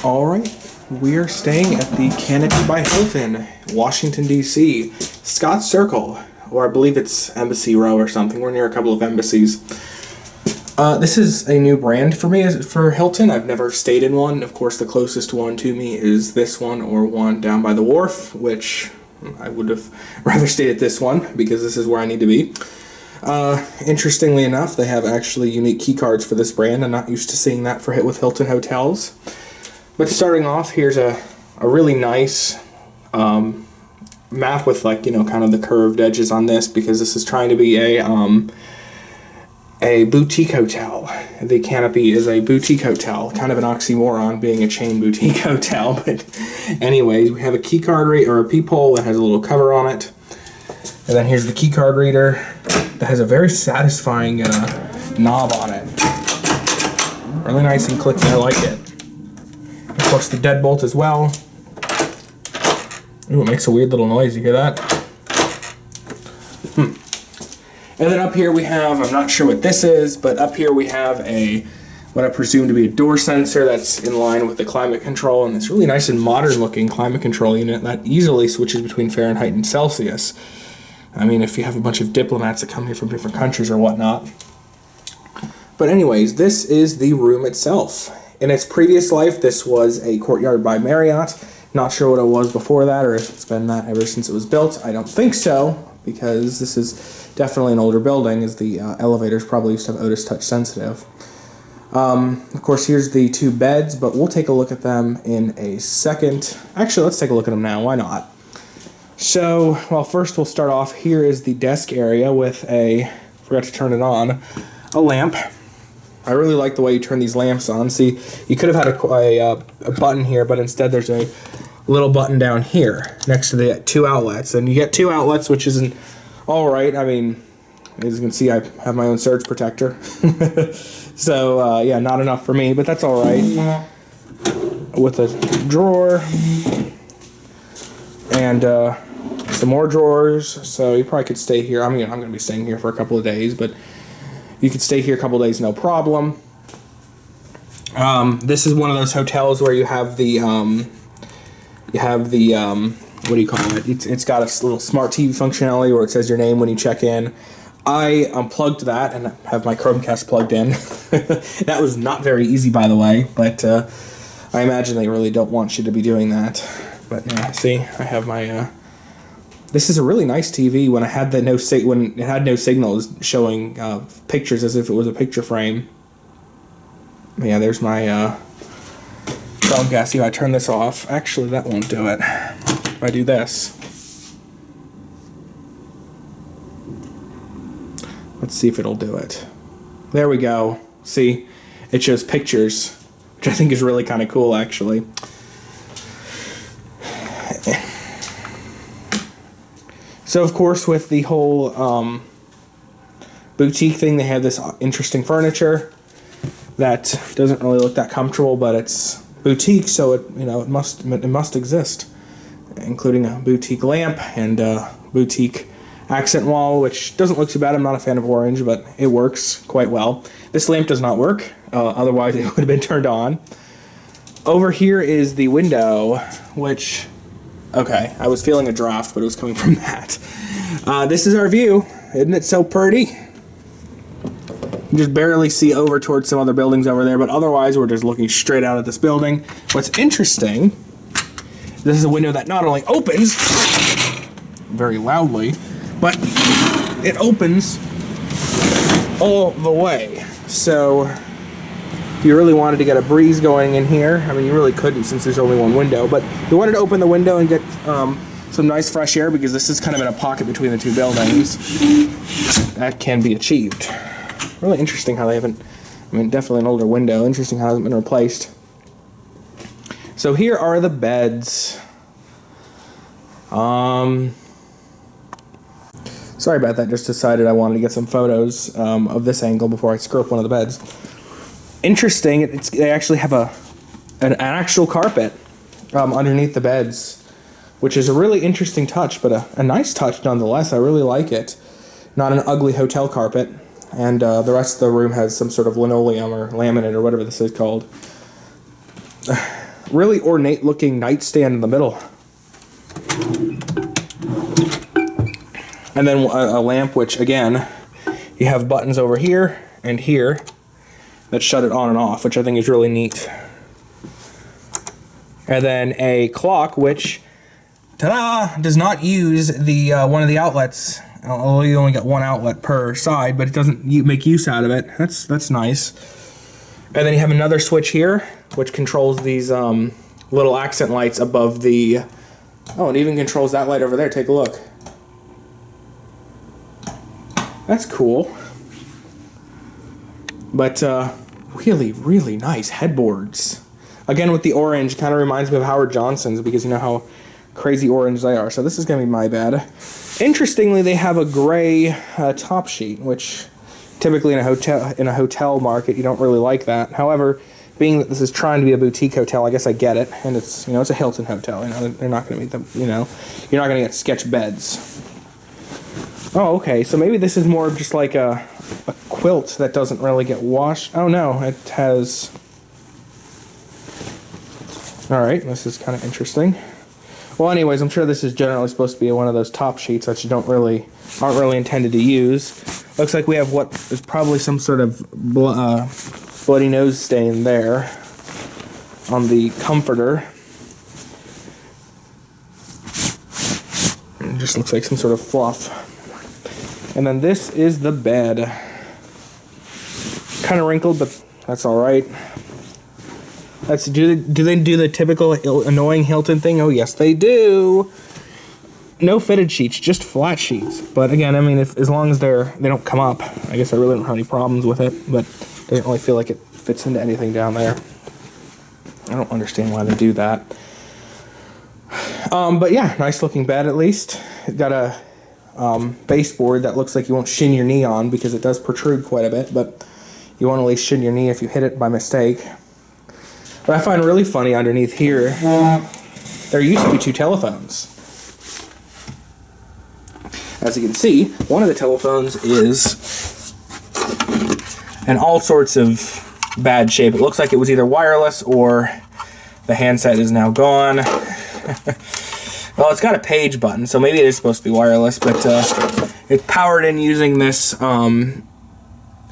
All right, we are staying at the Canopy by Hilton, Washington, D.C. Scott Circle, or I believe it's Embassy Row or something. We're near a couple of embassies. This is a new brand for me for Hilton. I've never stayed in one. Of course, the closest one to me is this one or one down by the wharf, which I would have rather stayed at this one because this is where I need to be. Interestingly enough, they have actually unique key cards for this brand. I'm not used to seeing that with Hilton hotels. But starting off, here's a really nice map with kind of the curved edges on this because this is trying to be a boutique hotel. The Canopy is a boutique hotel, kind of an oxymoron being a chain boutique hotel. But anyways, we have a key card or a peephole that has a little cover on it. And then here's the key card reader that has a very satisfying knob on it. Really nice and clicky, I like it. Of course, the deadbolt as well. Ooh, it makes a weird little noise. You hear that? And then up here we have, I'm not sure what this is, but up here we have what I presume to be a door sensor that's in line with the climate control, and this really nice and modern looking climate control unit that easily switches between Fahrenheit and Celsius. I mean, if you have a bunch of diplomats that come here from different countries or whatnot. But anyways, this is the room itself. In its previous life, this was a Courtyard by Marriott. Not sure what it was before that, or if it's been that ever since it was built. I don't think so, because this is definitely an older building, as the elevators probably used to have Otis Touch Sensitive. Of course, here's the two beds, but we'll take a look at them in a second. Actually, let's take a look at them now. Why not? So, well, first we'll start off. Here is the desk area with forgot to turn it on, a lamp. I really like the way you turn these lamps on. See, you could have had a button here, but instead there's a little button down here next to the two outlets. And you get two outlets, which isn't all right. I mean, as you can see, I have my own surge protector. So, yeah, not enough for me, but that's all right. With a drawer and some more drawers. So you probably could stay here. I'm going to be staying here for a couple of days, but you could stay here a couple of days, no problem. This is one of those hotels where you have the what do you call it? It's got a little smart TV functionality where it says your name when you check in. I unplugged that and have my Chromecast plugged in. That was not very easy, by the way, but I imagine they really don't want you to be doing that. But yeah, see, I have my. This is a really nice TV. When it had no signal, it was showing pictures as if it was a picture frame. Yeah, there's my Chromecast. See if I turn this off. Actually, that won't do it. If I do this, let's see if it'll do it. There we go. See, it shows pictures, which I think is really kind of cool, actually. So, of course, with the whole boutique thing, they have this interesting furniture that doesn't really look that comfortable, but it's boutique, so it must exist, including a boutique lamp and a boutique accent wall, which doesn't look too bad. I'm not a fan of orange, but it works quite well. This lamp does not work, otherwise it would have been turned on. Over here is the window, which... Okay, I was feeling a draft, but it was coming from that. This is our view. Isn't it so pretty? You just barely see over towards some other buildings over there, but otherwise we're just looking straight out at this building. What's interesting, this is a window that not only opens very loudly, but it opens all the way. So if you really wanted to get a breeze going in here, I mean, you really couldn't since there's only one window, but if you wanted to open the window and get some nice fresh air, because this is kind of in a pocket between the two buildings, that can be achieved. Really interesting how they haven't, I mean, definitely an older window, interesting how it hasn't been replaced. So here are the beds. Sorry about that, just decided I wanted to get some photos of this angle before I screw up one of the beds. Interesting, they actually have an actual carpet underneath the beds, which is a really interesting touch, but a nice touch nonetheless. I really like it. Not an ugly hotel carpet. And the rest of the room has some sort of linoleum or laminate or whatever this is called. really ornate looking nightstand in the middle. And then a lamp, which again, you have buttons over here and here that shut it on and off, which I think is really neat. And then a clock, which, ta-da, does not use the one of the outlets. Although you only got one outlet per side, but it doesn't make use out of it. That's nice. And then you have another switch here, which controls these little accent lights above the... Oh, it even controls that light over there. Take a look. That's cool. But really, really nice headboards. Again, with the orange, kind of reminds me of Howard Johnson's, because you know how crazy orange they are. So this is going to be my bed. Interestingly, they have a gray top sheet, which typically in a hotel market you don't really like that. However, being that this is trying to be a boutique hotel, I guess I get it. And it's, you know, it's a Hilton hotel. You know, they're not going to meet them. You know, you're not going to get sketch beds. Oh, okay. So maybe this is more of just like a quilt that doesn't really get washed. Oh no, it has. All right, this is kind of interesting. Well, anyways, I'm sure this is generally supposed to be one of those top sheets that you aren't really intended to use. Looks like we have what is probably some sort of bloody nose stain there on the comforter. It just looks like some sort of fluff. And then this is the bed. Kind of wrinkled, but that's all right. Do they do the typical annoying Hilton thing? Oh, yes, they do. No fitted sheets, just flat sheets. But again, I mean, as long as they don't come up, I guess I really don't have any problems with it. But it doesn't really feel like it fits into anything down there. I don't understand why they do that. But yeah, nice looking bed at least. It's got a baseboard that looks like you won't shin your knee on, because it does protrude quite a bit, but you won't at least shin your knee if you hit it by mistake. What I find really funny underneath here, there used to be 2 telephones. As you can see, one of the telephones is in all sorts of bad shape. It looks like it was either wireless or the handset is now gone. Well, it's got a page button, so maybe it is supposed to be wireless, but it's powered in using this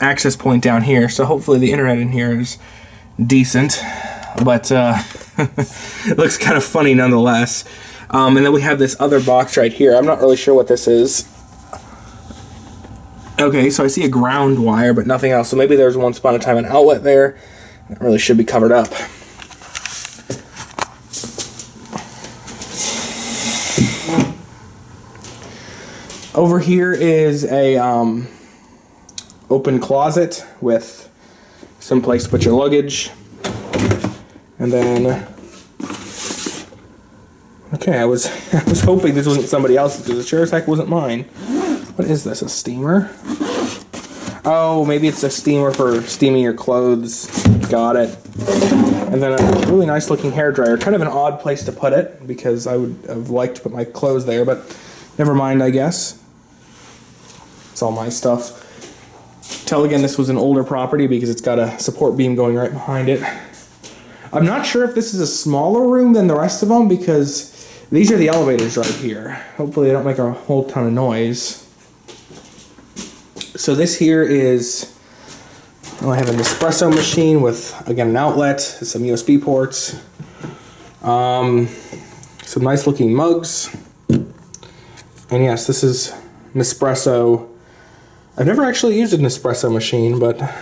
access point down here, so hopefully the internet in here is decent, but it looks kind of funny nonetheless. And then we have this other box right here. I'm not really sure what this is. Okay, so I see a ground wire, but nothing else, so maybe there's once upon a time an outlet there. That really should be covered up. Over here is a open closet with some place to put your luggage. And then, okay, I was hoping this wasn't somebody else's, because it sure as heck wasn't mine. What is this, a steamer? Oh, maybe it's a steamer for steaming your clothes. Got it. And then a really nice looking hairdryer. Kind of an odd place to put it, because I would have liked to put my clothes there, but never mind, I guess. It's all my stuff. Tell again, this was an older property because it's got a support beam going right behind it. I'm not sure if this is a smaller room than the rest of them, because these are the elevators right here. Hopefully they don't make a whole ton of noise. So this here is, I have an espresso machine with, again, an outlet, some USB ports, some nice looking mugs. And yes, this is an espresso. I've never actually used an espresso machine, but I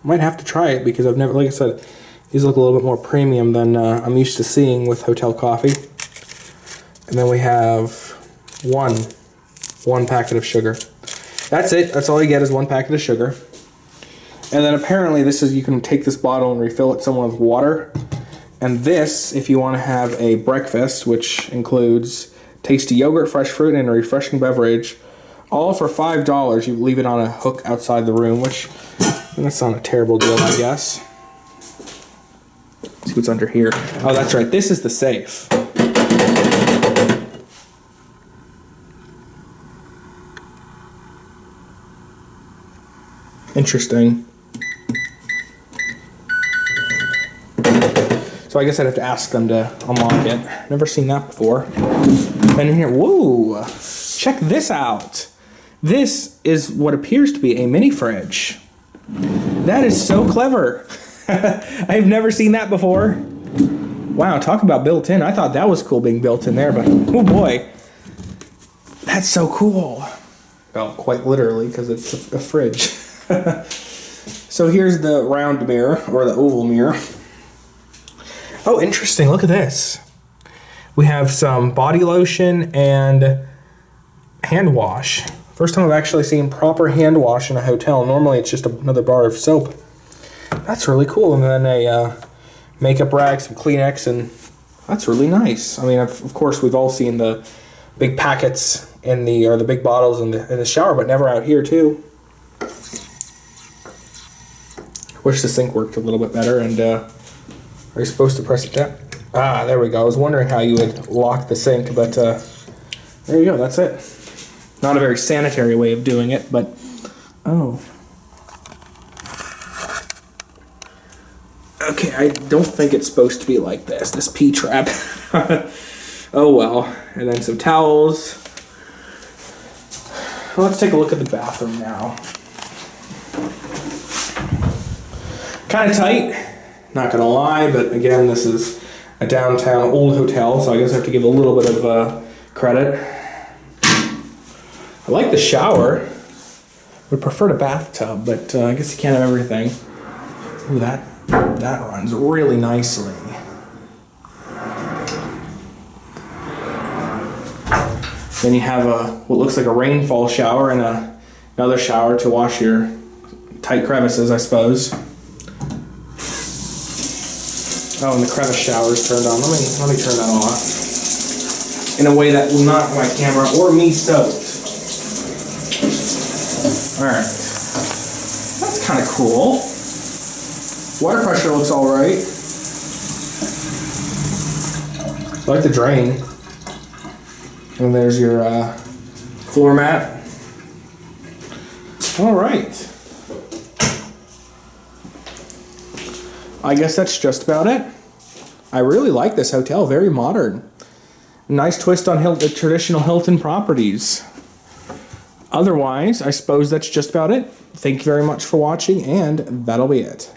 might have to try it, because I've never, like I said, these look a little bit more premium than I'm used to seeing with hotel coffee. And then we have one packet of sugar. That's it. That's all you get is 1 packet of sugar. And then apparently this is, you can take this bottle and refill it somewhere with water. And this, if you want to have a breakfast, which includes tasty yogurt, fresh fruit, and a refreshing beverage, all for $5. You leave it on a hook outside the room, which that's not a terrible deal, I guess. Let's see what's under here. Oh, that's right. This is the safe. Interesting. So I guess I'd have to ask them to unlock it. Never seen that before. And in here, whoa, check this out. This is what appears to be a mini fridge. That is so clever. I've never seen that before. Wow, talk about built in. I thought that was cool being built in there, but oh boy. That's so cool. Well, quite literally, because it's a fridge. So here's the round mirror, or the oval mirror. Oh, interesting. Look at this. We have some body lotion and hand wash. First time I've actually seen proper hand wash in a hotel. Normally it's just another bar of soap. That's really cool. And then a makeup rag, some Kleenex, and that's really nice. I mean, of course, we've all seen the big packets in the big bottles in the shower, but never out here too. Wish the sink worked a little bit better. And are you supposed to press it down? Ah, there we go. I was wondering how you would lock the sink, but there you go. That's it. Not a very sanitary way of doing it, but oh. Okay, I don't think it's supposed to be like this P-trap. Oh well. And then some towels. Well, let's take a look at the bathroom now. Kind of tight, not gonna lie, but again, this is a downtown old hotel, so I guess I have to give a little bit of credit. I like the shower. Would prefer the bathtub, but I guess you can't have everything. Ooh, that runs really nicely. Then you have what looks like a rainfall shower and another shower to wash your tight crevices, I suppose. Oh, and the crevice shower is turned on. Let me turn that off in a way that will not my camera or me soaked. All right, that's kind of cool. Water pressure looks all right. I like the drain. And there's your floor mat. All right. I guess that's just about it. I really like this hotel, very modern. Nice twist on the traditional Hilton properties. Otherwise, I suppose that's just about it. Thank you very much for watching, and that'll be it.